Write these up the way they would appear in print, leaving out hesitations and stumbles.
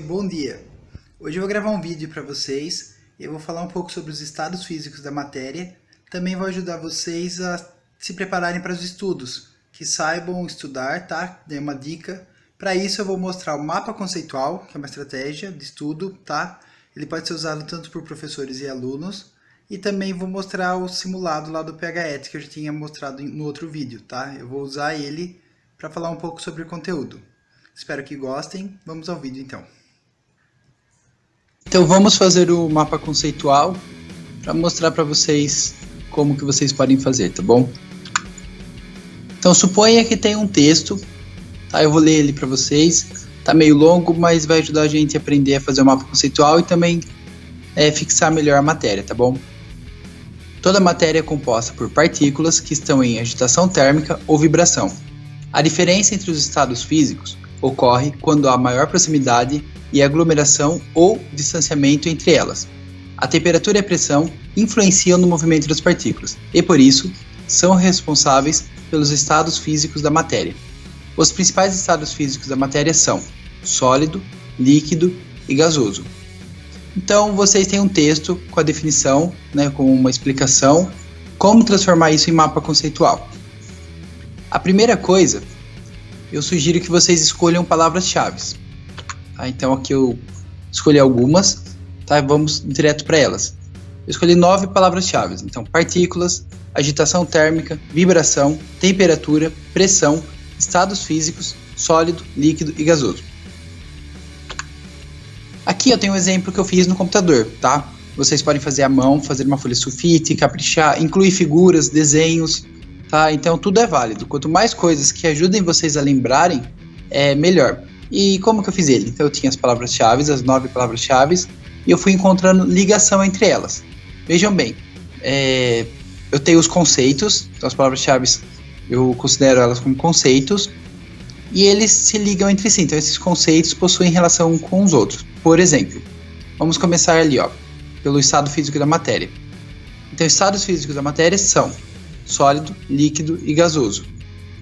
bom dia! Hoje eu vou gravar um vídeo para vocês e eu vou falar um pouco sobre os estados físicos da matéria. Também vou ajudar vocês a se prepararem para os estudos, que saibam estudar, tá? Dei uma dica. Para isso eu vou mostrar o mapa conceitual, que é uma estratégia de estudo, tá? Ele pode ser usado tanto por professores e alunos. E também vou mostrar o simulado lá do PHET, que eu já tinha mostrado no outro vídeo, tá? Eu vou usar ele para falar um pouco sobre o conteúdo. Espero que gostem. Vamos ao vídeo então. Então vamos fazer o mapa conceitual para mostrar para vocês como que vocês podem fazer, tá bom? Então suponha que tem um texto, tá? Eu vou ler ele para vocês. Tá meio longo, mas vai ajudar a gente a aprender a fazer o mapa conceitual e também fixar melhor a matéria, tá bom? Toda matéria é composta por partículas que estão em agitação térmica ou vibração. A diferença entre os estados físicos ocorre quando há maior proximidade e aglomeração ou distanciamento entre elas. A temperatura e a pressão influenciam no movimento das partículas e, por isso, são responsáveis pelos estados físicos da matéria. Os principais estados físicos da matéria são sólido, líquido e gasoso. Então, vocês têm um texto com a definição, com uma explicação, como transformar isso em mapa conceitual. A primeira coisa, eu sugiro que vocês escolham palavras-chave. Tá? Então aqui eu escolhi algumas, tá? Vamos direto para elas. Eu escolhi 9 palavras-chave. Então partículas, agitação térmica, vibração, temperatura, pressão, estados físicos, sólido, líquido e gasoso. Aqui eu tenho um exemplo que eu fiz no computador, tá? Vocês podem fazer à mão, fazer uma folha sulfite, caprichar, incluir figuras, desenhos. Tá? Então tudo é válido. Quanto mais coisas que ajudem vocês a lembrarem, melhor. E como que eu fiz ele? Então eu tinha as palavras-chave, as 9 palavras-chave, e eu fui encontrando ligação entre elas. Vejam bem, eu tenho os conceitos, então as palavras-chave eu considero elas como conceitos, e eles se ligam entre si. Então esses conceitos possuem relação com os outros. Por exemplo, vamos começar ali, pelo estado físico da matéria. Então estados físicos da matéria são sólido, líquido e gasoso.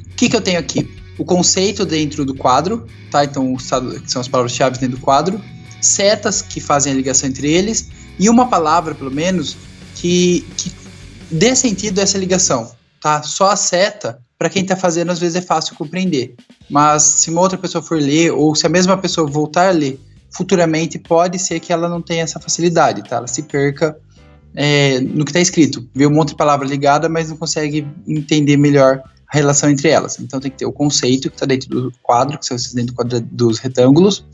O que eu tenho aqui? O conceito dentro do quadro, tá? Então o estado, que são as palavras-chave dentro do quadro, setas que fazem a ligação entre eles e uma palavra, pelo menos, que dê sentido a essa ligação, tá? Só a seta, para quem está fazendo, às vezes é fácil compreender, mas se uma outra pessoa for ler ou se a mesma pessoa voltar a ler futuramente, pode ser que ela não tenha essa facilidade, tá? Ela se perca no que está escrito, vê um monte de palavra ligada, mas não consegue entender melhor a relação entre elas. Então tem que ter o conceito que está dentro do quadro, que são esses dentro dos retângulos,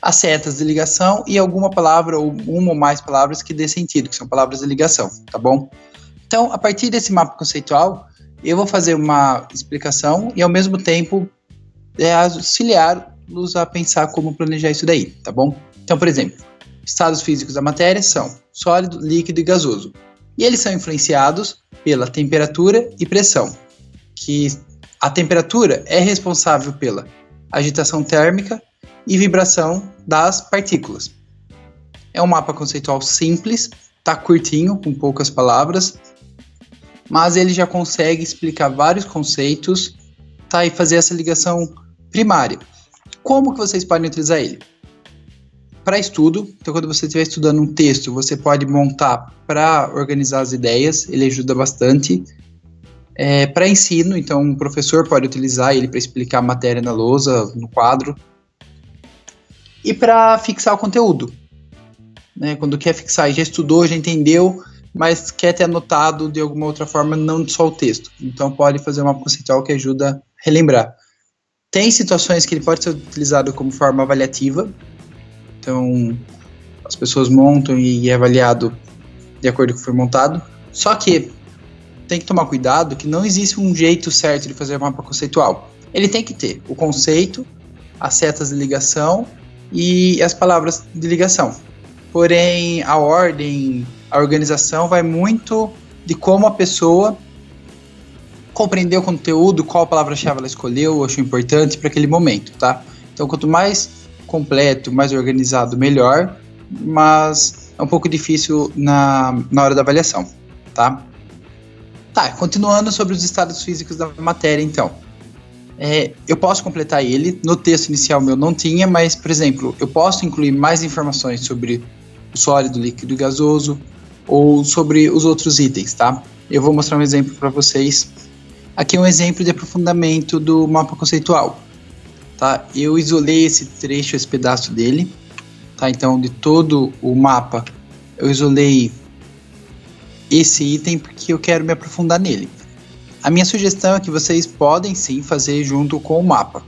as setas de ligação e alguma palavra ou uma ou mais palavras que dê sentido, que são palavras de ligação, tá bom? Então, a partir desse mapa conceitual, eu vou fazer uma explicação e ao mesmo tempo auxiliar-los a pensar como planejar isso daí, tá bom? Então, por exemplo, estados físicos da matéria são sólido, líquido e gasoso. E eles são influenciados pela temperatura e pressão, que a temperatura é responsável pela agitação térmica e vibração das partículas. É um mapa conceitual simples, tá curtinho, com poucas palavras, mas ele já consegue explicar vários conceitos, tá, e fazer essa ligação primária. Como que vocês podem utilizar ele? Para estudo, então quando você estiver estudando um texto, você pode montar para organizar as ideias, ele ajuda bastante. Para ensino, então um professor pode utilizar ele para explicar a matéria na lousa, no quadro. E para fixar o conteúdo, quando quer fixar, já estudou, já entendeu, mas quer ter anotado de alguma outra forma, não só o texto. Então pode fazer um mapa conceitual que ajuda a relembrar. Tem situações que ele pode ser utilizado como forma avaliativa. Então, as pessoas montam e é avaliado de acordo com o que foi montado. Só que tem que tomar cuidado que não existe um jeito certo de fazer um mapa conceitual. Ele tem que ter o conceito, as setas de ligação e as palavras de ligação. Porém, a ordem, a organização vai muito de como a pessoa compreendeu o conteúdo, qual palavra-chave ela escolheu, achou importante para aquele momento, tá? Então, quanto mais completo, mais organizado, melhor, mas é um pouco difícil na hora da avaliação, tá? Tá, continuando sobre os estados físicos da matéria, então. Eu posso completar ele. No texto inicial meu não tinha, mas, por exemplo, eu posso incluir mais informações sobre o sólido, líquido e gasoso, ou sobre os outros itens, tá? Eu vou mostrar um exemplo para vocês. Aqui é um exemplo de aprofundamento do mapa conceitual, tá? Eu isolei esse trecho, esse pedaço dele, tá? Então, de todo o mapa, eu isolei esse item porque eu quero me aprofundar nele. A minha sugestão é que vocês podem sim fazer junto com o mapa,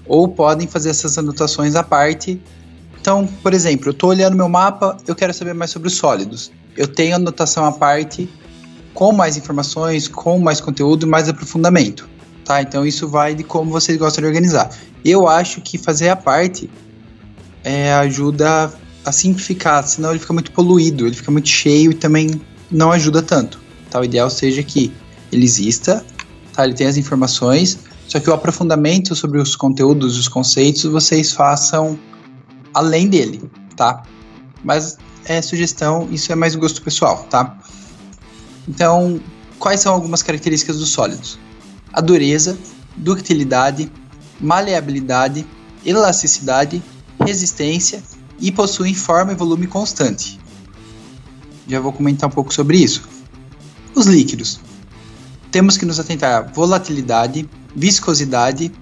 ou podem fazer essas anotações à parte. Então, por exemplo, eu estou olhando meu mapa, eu quero saber mais sobre os sólidos. Eu tenho anotação à parte com mais informações, com mais conteúdo e mais aprofundamento, tá? Então isso vai de como vocês gostam de organizar. Eu acho que fazer a parte ajuda a simplificar, senão ele fica muito poluído, ele fica muito cheio e também não ajuda tanto, tá? O ideal seja que ele exista, tá? Ele tem as informações, só que o aprofundamento sobre os conteúdos, os conceitos, vocês façam além dele, tá? Mas sugestão, isso é mais gosto pessoal, tá? Então, quais são algumas características dos sólidos? A dureza, ductilidade, maleabilidade, elasticidade, resistência e possuem forma e volume constante. Já vou comentar um pouco sobre isso. Os líquidos. Temos que nos atentar à volatilidade, viscosidade.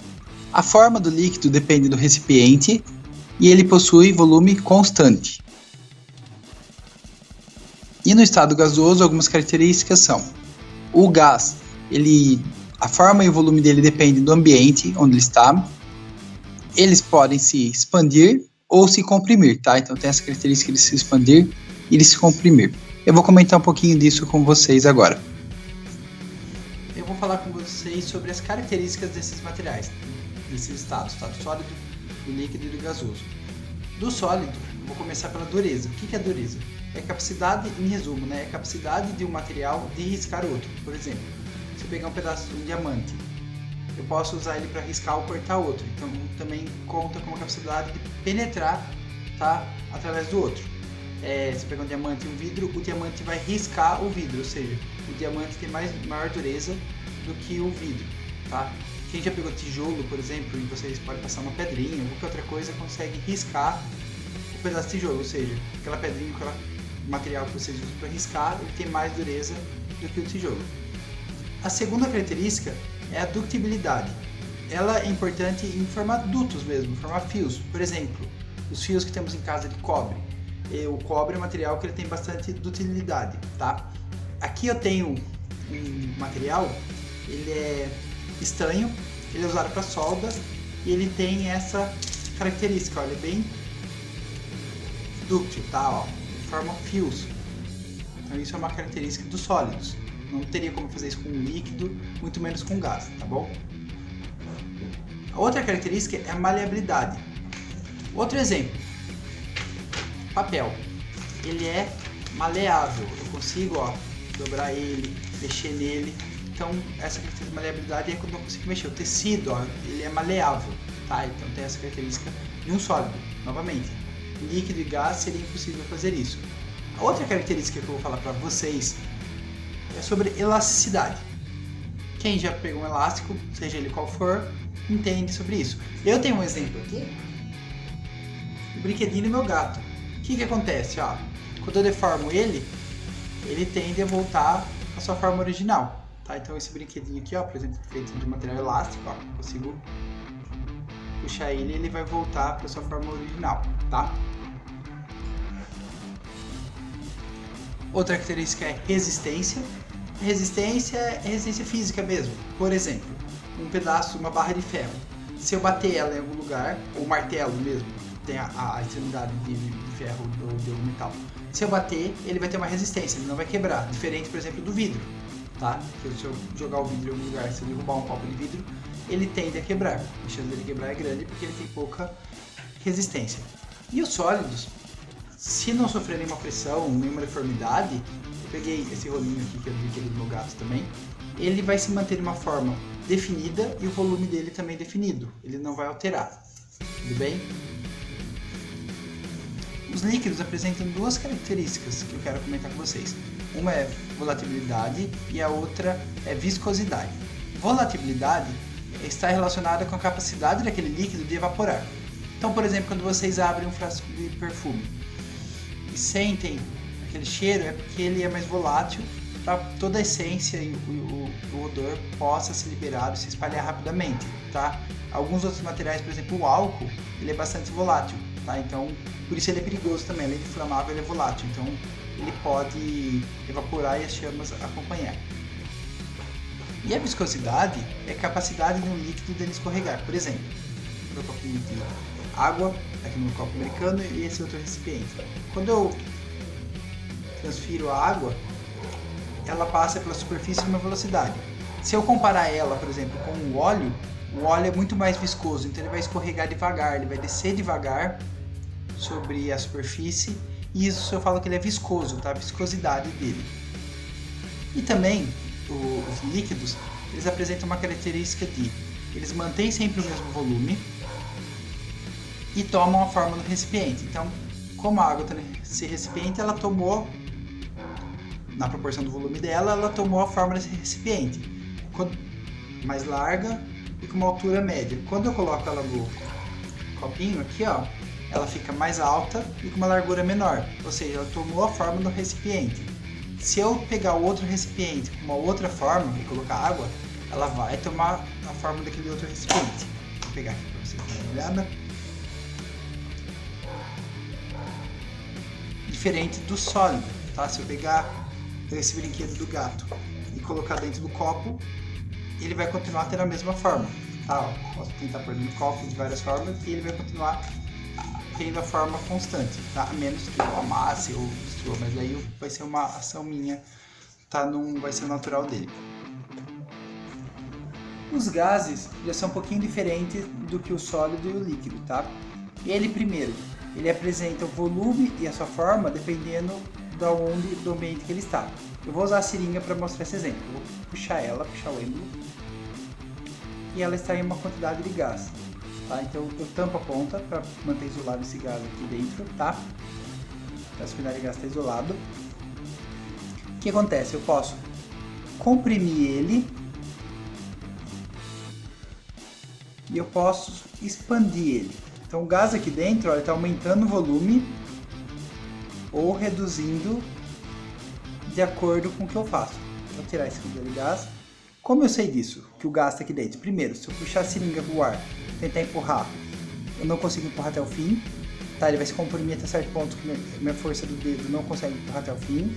A forma do líquido depende do recipiente e ele possui volume constante. E no estado gasoso, algumas características são: o gás, a forma e o volume dele depende do ambiente onde ele está. Eles podem se expandir ou se comprimir, tá? Então tem essa característica de se expandir e de se comprimir. Eu vou comentar um pouquinho disso com vocês agora. Eu vou falar com vocês sobre as características desses materiais, desses estados, tá? Do sólido, do líquido e do gasoso. Do sólido, vou começar pela dureza. O que é dureza? É a capacidade, em resumo, né? É a capacidade de um material de riscar outro. Por exemplo, se eu pegar um pedaço de um diamante, eu posso usar ele para riscar ou cortar outro. Então também conta com a capacidade de penetrar, tá? Através do outro. Se pegar um diamante e um vidro, o diamante vai riscar o vidro, ou seja, o diamante tem maior dureza do que o vidro, tá? Quem já pegou tijolo, por exemplo, e vocês podem passar uma pedrinha ou qualquer outra coisa, consegue riscar o pedaço de tijolo, ou seja, aquela pedrinha, aquele material que vocês usam para riscar, ele tem mais dureza do que o tijolo. A segunda característica é a ductibilidade. Ela é importante em formar dutos mesmo, formar fios. Por exemplo, os fios que temos em casa de cobre. O cobre é um material que ele tem bastante dutilidade, tá? Aqui eu tenho um material, ele é estanho, ele é usado para solda e ele tem essa característica, ó, ele é bem dúctil, tá? Ó, ele forma fios. Então isso é uma característica dos sólidos. Não teria como fazer isso com líquido, muito menos com gás, tá bom? A outra característica é a maleabilidade. Outro exemplo, papel. Ele é maleável, eu consigo, ó, dobrar ele, mexer nele. Então essa característica de maleabilidade é quando eu consigo mexer. O tecido, ó, ele é maleável, tá? Então tem essa característica de um sólido, novamente. Líquido e gás seria impossível fazer isso. A outra característica que eu vou falar para vocês é sobre elasticidade. Quem já pegou um elástico, seja ele qual for, entende sobre isso. Eu tenho um exemplo aqui, o brinquedinho do meu gato. O que acontece? Ó, quando eu deformo ele tende a voltar à sua forma original. Tá? Então esse brinquedinho aqui, ó, por exemplo, feito de material elástico, ó, consigo puxar ele e ele vai voltar para sua forma original, tá? Outra característica é resistência. Resistência é resistência física mesmo. Por exemplo, um pedaço, uma barra de ferro. Se eu bater ela em algum lugar, ou martelo mesmo, tem a extremidade de ferro ou de algum metal. Se eu bater, ele vai ter uma resistência, ele não vai quebrar. Diferente, por exemplo, do vidro, tá? Se eu jogar o vidro em algum lugar, se eu derrubar um copo de vidro, ele tende a quebrar. A chance dele quebrar é grande porque ele tem pouca resistência. E os sólidos, se não sofrer nenhuma pressão, nenhuma deformidade, eu peguei esse rolinho aqui que eu brinquei do meu gato também, ele vai se manter de uma forma definida e o volume dele também definido, ele não vai alterar, tudo bem? Os líquidos apresentam duas características que eu quero comentar com vocês. Uma é volatilidade e a outra é viscosidade. Volatilidade está relacionada com a capacidade daquele líquido de evaporar. Então, por exemplo, quando vocês abrem um frasco de perfume e sentem aquele cheiro, é porque ele é mais volátil, para toda a essência e o odor possa ser liberado e se espalhar rapidamente, tá? Alguns outros materiais, por exemplo, o álcool, ele é bastante volátil, tá? Então, por isso ele é perigoso também, além de inflamável, ele é volátil, então ele pode evaporar e as chamas acompanhar. E a viscosidade é a capacidade de um líquido dele escorregar. Por exemplo, meu copinho de água, aqui no copo americano, e esse outro recipiente. Quando eu transfiro a água, ela passa pela superfície com uma velocidade. Se eu comparar ela, por exemplo, com o óleo é muito mais viscoso, então ele vai escorregar devagar, ele vai descer devagar sobre a superfície, e isso eu falo que ele é viscoso, tá? A viscosidade dele. E também, os líquidos, eles apresentam uma característica de eles mantêm sempre o mesmo volume e tomam a forma do recipiente. Então, como a água está nesse recipiente, ela tomou, na proporção do volume dela, ela tomou a forma desse recipiente, mais larga e com uma altura média. Quando eu coloco ela no copinho aqui, ó, ela fica mais alta e com uma largura menor, ou seja, ela tomou a forma do recipiente. Se eu pegar o outro recipiente com uma outra forma e colocar água, ela vai tomar a forma daquele outro recipiente. Vou pegar aqui para vocês darem uma olhada. Diferente do sólido, tá? Se eu pegar esse brinquedo do gato e colocar dentro do copo, ele vai continuar tendo a mesma forma, tá? Ó, posso tentar pôr no copo de várias formas e ele vai continuar tendo a forma constante, tá? A menos que eu amasse ou destrua, mas aí vai ser uma ação minha, tá? Não vai ser o natural dele. Os gases já são um pouquinho diferentes do que o sólido e o líquido, tá? Ele primeiro, ele apresenta o volume e a sua forma dependendo do ambiente que ele está. Eu vou usar a seringa para mostrar esse exemplo. Eu vou puxar o êmbolo e ela está em uma quantidade de gás. Tá? Então eu tampo a ponta para manter isolado esse gás aqui dentro, tá? Essa quantidade de gás está isolado. O que acontece? Eu posso comprimir ele e eu posso expandir ele. Então o gás aqui dentro está aumentando o volume ou reduzindo de acordo com o que eu faço. Vou tirar esse aqui de gás. Como eu sei disso? Que o gás está aqui dentro? Primeiro, se eu puxar a seringa pro ar, tentar empurrar, eu não consigo empurrar até o fim, tá? Ele vai se comprimir até certo ponto que minha força do dedo não consegue empurrar até o fim.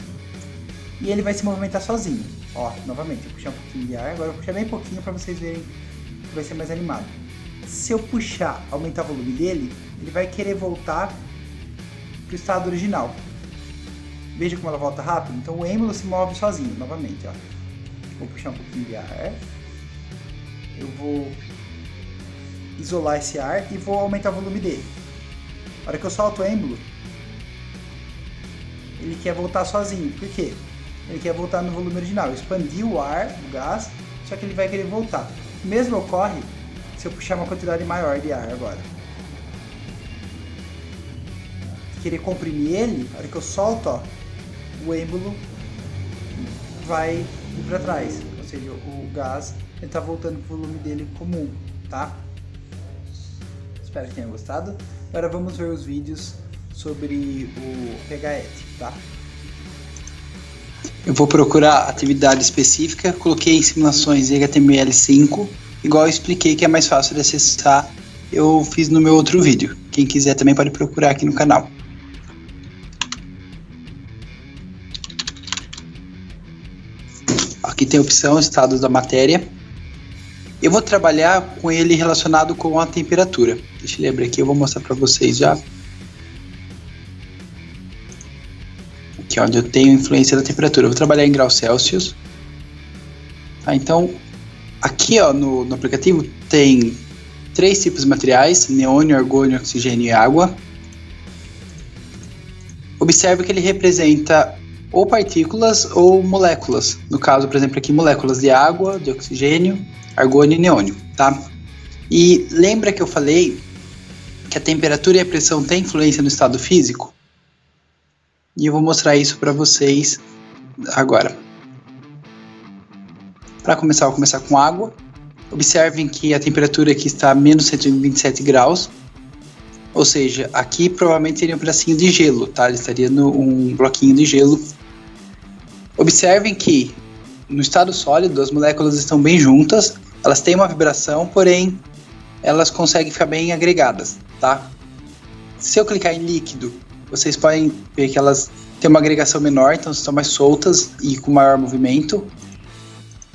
E ele vai se movimentar sozinho. Ó, novamente, eu puxar um pouquinho de ar, agora eu vou puxar bem pouquinho para vocês verem que vai ser mais animado. Se eu puxar, aumentar o volume dele, ele vai querer voltar pro estado original. Veja como ela volta rápido? Então o êmbolo se move sozinho, novamente, ó. Vou puxar um pouquinho de ar. Eu vou isolar esse ar e vou aumentar o volume dele. Na hora que eu solto o êmbolo, ele quer voltar sozinho. Por quê? Ele quer voltar no volume original. Eu expandi o ar, o gás, só que ele vai querer voltar. O mesmo ocorre se eu puxar uma quantidade maior de ar agora. Querer comprimir ele, na hora que eu solto, ó, o êmbolo vai ir para trás, ou seja, o gás está voltando para o volume dele comum, tá? Espero que tenham gostado. Agora vamos ver os vídeos sobre o PHET, tá? Eu vou procurar atividade específica, coloquei em simulações em HTML5, igual eu expliquei que é mais fácil de acessar, eu fiz no meu outro vídeo. Quem quiser também pode procurar aqui no canal. Aqui tem a opção estados da matéria. Eu vou trabalhar com ele relacionado com a temperatura. Deixa eu abrir aqui, eu vou mostrar para vocês já. Aqui onde eu tenho influência da temperatura. Eu vou trabalhar em graus Celsius. Tá, então, aqui ó, no aplicativo tem 3 tipos de materiais: neônio, argônio, oxigênio e água. Observe que ele representa ou partículas ou moléculas. No caso, por exemplo, aqui moléculas de água, de oxigênio, argônio e neônio, tá? E lembra que eu falei que a temperatura e a pressão têm influência no estado físico? E eu vou mostrar isso para vocês agora. Para começar, eu vou começar com água. Observem que a temperatura aqui está a menos 127 graus, ou seja, aqui provavelmente seria um pedacinho de gelo, tá? Ele estaria um bloquinho de gelo. Observem que no estado sólido as moléculas estão bem juntas, elas têm uma vibração, porém elas conseguem ficar bem agregadas, tá? Se eu clicar em líquido, vocês podem ver que elas têm uma agregação menor, então estão mais soltas e com maior movimento,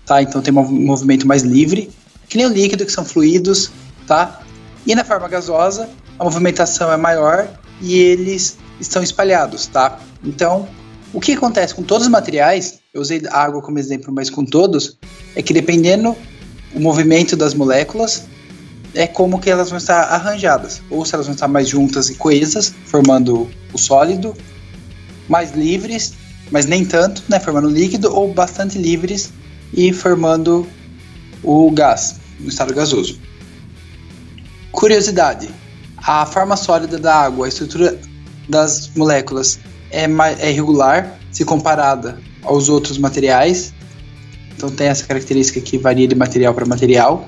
tá? Então tem um movimento mais livre, que nem o líquido, que são fluidos, tá? E na forma gasosa, a movimentação é maior e eles estão espalhados, tá? Então, o que acontece com todos os materiais, eu usei a água como exemplo, mas com todos, é que dependendo do movimento das moléculas, é como que elas vão estar arranjadas, ou se elas vão estar mais juntas e coesas, formando o sólido, mais livres, mas nem tanto, né, formando o líquido, ou bastante livres e formando o gás, no estado gasoso. Curiosidade, a forma sólida da água, a estrutura das moléculas é irregular se comparada aos outros materiais, então tem essa característica que varia de material para material.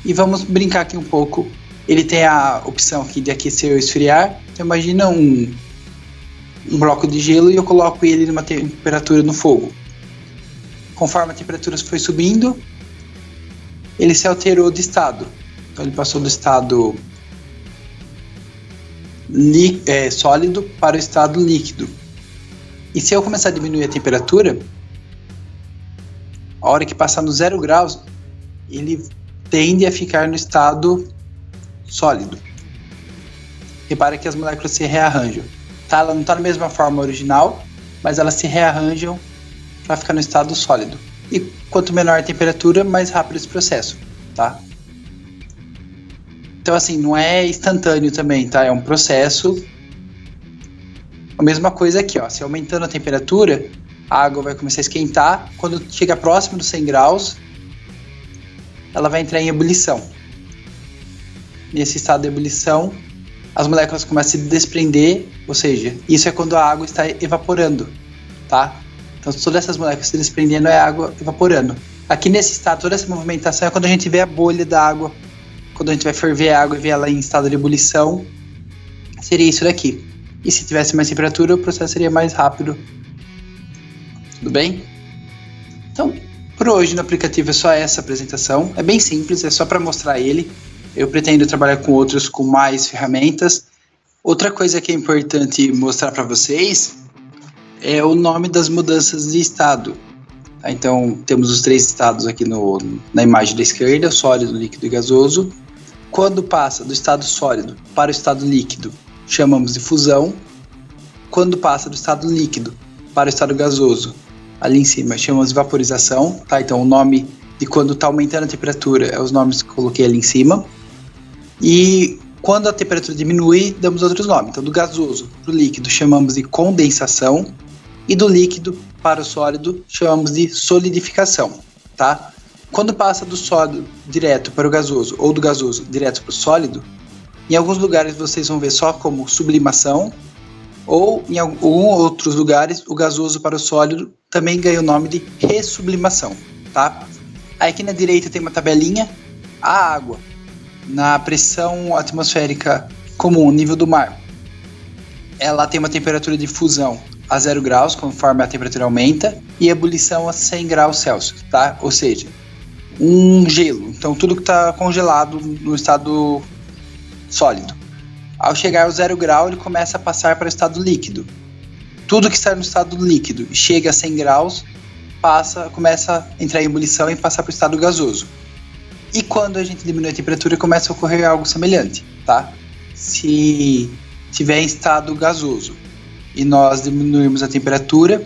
E vamos brincar aqui um pouco. Ele tem a opção aqui de aquecer ou esfriar. Então imagina um bloco de gelo e eu coloco ele numa temperatura no fogo. Conforme a temperatura foi subindo, ele se alterou de estado. Então ele passou do estado sólido para o estado líquido. E se eu começar a diminuir a temperatura, a hora que passar no 0 graus, ele tende a ficar no estado sólido. Repara que as moléculas se rearranjam. Tá? Ela não está na mesma forma original, mas elas se rearranjam para ficar no estado sólido. E quanto menor a temperatura, mais rápido esse processo. Tá? Então assim, não é instantâneo também, tá? É um processo. A mesma coisa aqui, ó. Se aumentando a temperatura, a água vai começar a esquentar. Quando chega próximo dos 100 graus, ela vai entrar em ebulição. Nesse estado de ebulição, as moléculas começam a se desprender, ou seja, isso é quando a água está evaporando, tá? Então todas essas moléculas se desprendendo é a água evaporando. Aqui nesse estado, toda essa movimentação é quando a gente vê a bolha da água, quando a gente vai ferver a água e ver ela em estado de ebulição, seria isso daqui. E se tivesse mais temperatura, o processo seria mais rápido. Tudo bem? Então, por hoje no aplicativo é só essa apresentação, é bem simples, é só para mostrar ele. Eu pretendo trabalhar com outros com mais ferramentas. Outra coisa que é importante mostrar para vocês é o nome das mudanças de estado. Tá? Então temos os 3 estados aqui na imagem da esquerda, sólido, líquido e gasoso. Quando passa do estado sólido para o estado líquido, chamamos de fusão. Quando passa do estado líquido para o estado gasoso, ali em cima chamamos de vaporização, tá? Então o nome de quando está aumentando a temperatura é os nomes que eu coloquei ali em cima. E quando a temperatura diminui, damos outros nomes. Então do gasoso para o líquido chamamos de condensação e do líquido para o sólido chamamos de solidificação, tá? Quando passa do sólido direto para o gasoso ou do gasoso direto para o sólido, em alguns lugares vocês vão ver só como sublimação, ou em alguns outros lugares o gasoso para o sólido também ganha o nome de ressublimação, tá? Aí aqui na direita tem uma tabelinha. A água na pressão atmosférica comum, nível do mar, ela tem uma temperatura de fusão a 0 graus, conforme a temperatura aumenta, e ebulição a 100 graus Celsius, tá? Ou seja, um gelo. Então tudo que está congelado no estado sólido. Ao chegar ao 0 grau, ele começa a passar para o estado líquido. Tudo que está no estado líquido e chega a 100 graus, começa a entrar em ebulição e passar para o estado gasoso. E quando a gente diminui a temperatura, começa a ocorrer algo semelhante, tá? Se tiver em estado gasoso e nós diminuirmos a temperatura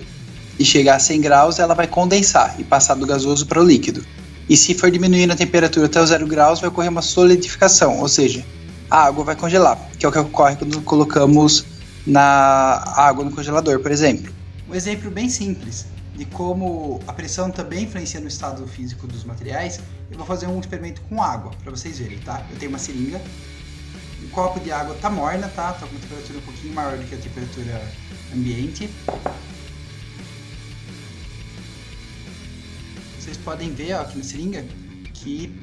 e chegar a 100 graus, ela vai condensar e passar do gasoso para o líquido. E se for diminuindo a temperatura até o 0 graus, vai ocorrer uma solidificação, ou seja, a água vai congelar, que é o que ocorre quando colocamos na água no congelador, por exemplo. Um exemplo bem simples de como a pressão também influencia no estado físico dos materiais, eu vou fazer um experimento com água, para vocês verem, tá? Eu tenho uma seringa, o copo de água tá morna, tá? Tá com uma temperatura um pouquinho maior do que a temperatura ambiente. Vocês podem ver, ó, aqui na seringa, que aqui,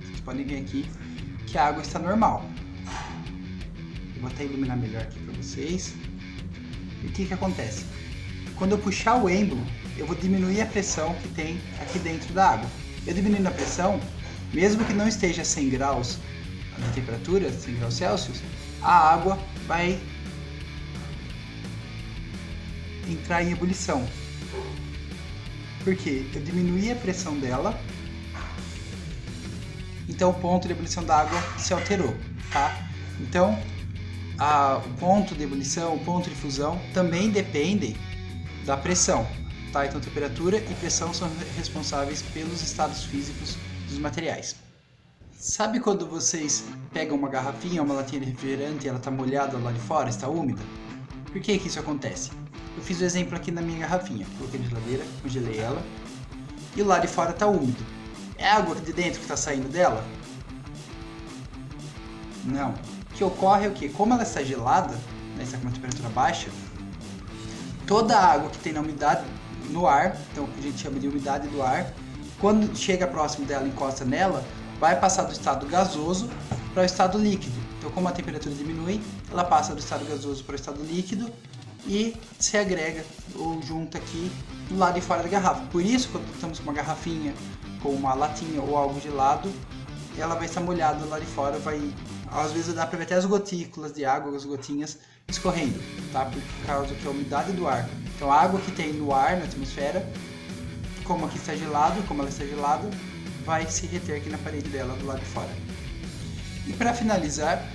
vocês podem ver aqui que a água está normal. Eu vou até iluminar melhor aqui para vocês. E o que acontece? Quando eu puxar o êmbolo, eu vou diminuir a pressão que tem aqui dentro da água. Eu diminuindo a pressão, mesmo que não esteja a 100 graus de temperatura, 100 graus Celsius, a água vai entrar em ebulição. Por quê? Eu diminuí a pressão dela, então o ponto de ebulição da água se alterou, tá? Então, o ponto de ebulição, o ponto de fusão também dependem da pressão, tá? Então temperatura e pressão são responsáveis pelos estados físicos dos materiais. Sabe quando vocês pegam uma garrafinha, uma latinha de refrigerante e ela está molhada lá de fora, está úmida? Por que isso acontece? Eu fiz o exemplo aqui na minha garrafinha, coloquei na geladeira, congelei ela e o lado de fora está úmido. É a água de dentro que está saindo dela? Não. O que ocorre é o que? Como ela está gelada, né, está com uma temperatura baixa, toda a água que tem na umidade no ar, então o que a gente chama de umidade do ar, quando chega próximo dela, encosta nela, vai passar do estado gasoso para o estado líquido. Então, como a temperatura diminui, ela passa do estado gasoso para o estado líquido e se agrega ou junta aqui do lado de fora da garrafa. Por isso, quando estamos com uma garrafinha, com uma latinha ou algo gelado, ela vai estar molhada lá de fora, às vezes dá para ver até as gotículas de água, as gotinhas escorrendo, tá? Por causa que a umidade do ar. Então a água que tem no ar, na atmosfera, como aqui está gelado, como ela está gelada, vai se reter aqui na parede dela do lado de fora. E para finalizar,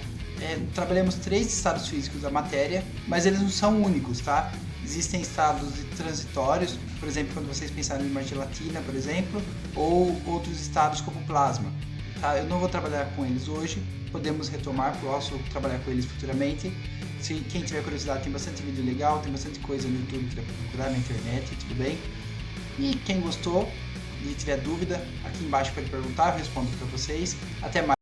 trabalhamos 3 estados físicos da matéria, mas eles não são únicos, tá? Existem estados transitórios, por exemplo, quando vocês pensarem em uma gelatina, por exemplo, ou outros estados como plasma. Tá? Eu não vou trabalhar com eles hoje, podemos retomar, posso trabalhar com eles futuramente. Se quem tiver curiosidade, tem bastante vídeo legal, tem bastante coisa no YouTube para procurar na internet, tudo bem? E quem gostou e tiver dúvida, aqui embaixo pode perguntar, eu respondo para vocês. Até mais.